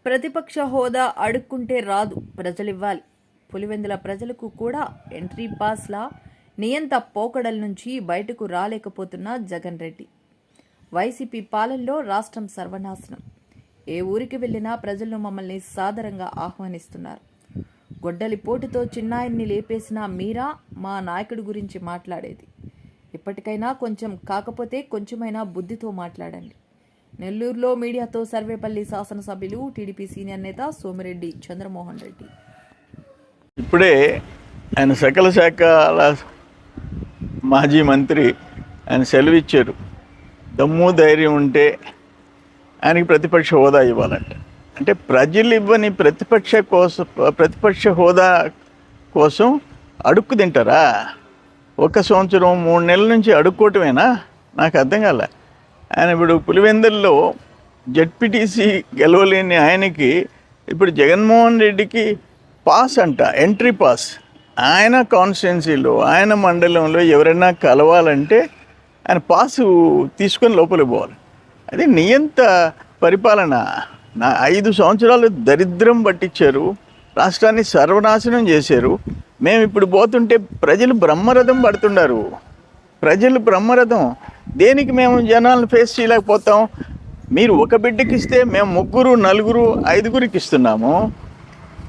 ప్రతిపక్ష హోదా అడుక్కుంటే రాదు, ప్రజలివ్వాలి. పులివెందుల ప్రజలకు కూడా ఎంట్రీ పాస్ల నియంత పోకడల నుంచి బయటకు రాలేకపోతున్న జగన్ రెడ్డి. వైసీపీ పాలనలో రాష్ట్రం సర్వనాశనం. ఏ ఊరికి వెళ్ళినా ప్రజలు మమ్మల్ని సాదరంగా ఆహ్వానిస్తున్నారు. గొడ్డలి పోటుతో చిన్నాయన్ని లేపేసిన మీరా మా నాయకుడి గురించి మాట్లాడేది. ఇప్పటికైనా కొంచెం కాకపోతే కొంచెమైనా బుద్ధితో మాట్లాడండి. నెల్లూరులో మీడియాతో సర్వేపల్లి శాసనసభ్యులు టీడీపీ సీనియర్ నేత సోమిరెడ్డి చంద్రమోహన్ రెడ్డి. ఇప్పుడే ఆయన సకల శాఖల మాజీ మంత్రి ఆయన సెలవిచ్చారు. దమ్ము ధైర్యం ఉంటే ఆయనకి ప్రతిపక్ష హోదా ఇవ్వాలంట. అంటే ప్రజలు ఇవ్వని ప్రతిపక్ష హోదా కోసం అడుక్కు తింటారా? 1 సంవత్సరం 3 నెలల నుంచి అడుక్కోవటమేనా? నాకు అర్థం కాలే. ఆయన ఇప్పుడు పులివెందుల్లో జెడ్పీటీసీ గెలవలేని ఆయనకి ఇప్పుడు జగన్మోహన్ రెడ్డికి పాస్ అంట, ఎంట్రీ పాస్. ఆయన కాన్స్టిట్యున్సీలో ఆయన మండలంలో ఎవరైనా కలవాలంటే ఆయన పాసు తీసుకొని లోపలికి పోవాలి. అది నియంత పరిపాలన. 5 సంవత్సరాలు దరిద్రం పట్టించారు, రాష్ట్రాన్ని సర్వనాశనం చేశారు. మేము ఇప్పుడు పోతుంటే ప్రజలు బ్రహ్మరథం పడుతున్నారు. ప్రజలు బ్రహ్మరథం. దేనికి మేము జనాలను ఫేస్ చేయలేకపోతాం? మీరు ఒక బిడ్డకి ఇస్తే మేము 3, 4, 5గురికి ఇస్తున్నాము.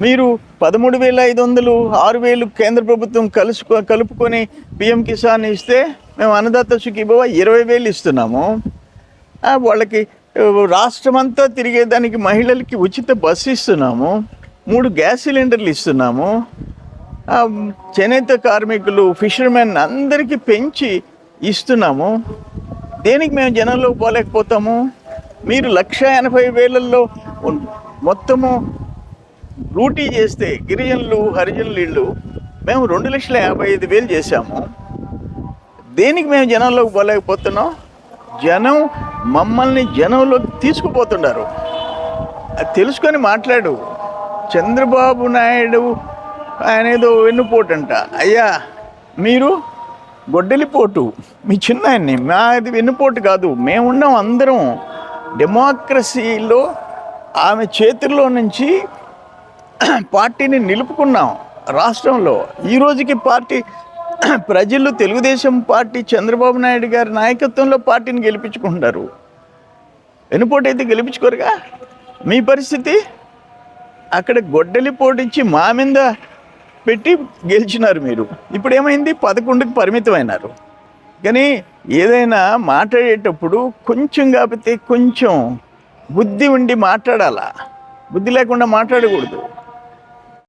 మీరు 13,500, 6,000 కేంద్ర ప్రభుత్వం కలుపుకొని పిఎం కిసాన్ ఇస్తే మేము అన్నదాత సుఖీభవ 20,000 ఇస్తున్నాము. వాళ్ళకి రాష్ట్రమంతా తిరిగేదానికి మహిళలకి ఉచిత బస్సు ఇస్తున్నాము. 3 గ్యాస్ సిలిండర్లు ఇస్తున్నాము. చేనేత కార్మికులు, ఫిషర్మెన్ అందరికీ పెంచి ఇస్తున్నాము. దేనికి మేము జనంలోకి పోలేకపోతాము? మీరు 1,80,000 మొత్తము డ్యూటీ చేస్తే గిరిజనులు, హరిజనులు ఇళ్ళు మేము 2,55,000 చేశాము. దేనికి మేము జనంలోకి పోలేకపోతున్నాం? జనం మమ్మల్ని జనంలోకి తీసుకుపోతున్నారు. అది తెలుసుకొని మాట్లాడు. చంద్రబాబు నాయుడు ఆయన ఏదో వెన్నుపోటు అంట. అయ్యా, మీరు గొడ్డలిపోటు, మీ చిన్నాయన్ని. మాది వెన్నుపోటు కాదు. మేమున్నాం అందరం డెమోక్రసీలో. ఆమె చేతుల్లో నుంచి పార్టీని నిలుపుకున్నాం రాష్ట్రంలో. ఈ రోజుకి పార్టీ ప్రజలు తెలుగుదేశం పార్టీ చంద్రబాబు నాయుడు గారి నాయకత్వంలో పార్టీని గెలిపించుకుంటున్నారు. వెన్నుపోటు అయితే గెలిపించుకోరుగా. మీ పరిస్థితి అక్కడ గొడ్డలి పోటించి మా మీద పెట్టి గెలిచినారు మీరు. ఇప్పుడు ఏమైంది? 11కి పరిమితమైనారు. కానీ ఏదైనా మాట్లాడేటప్పుడు కొంచెం కాకపోతే కొంచెం బుద్ధి ఉండి మాట్లాడాలా. బుద్ధి లేకుండా మాట్లాడకూడదు.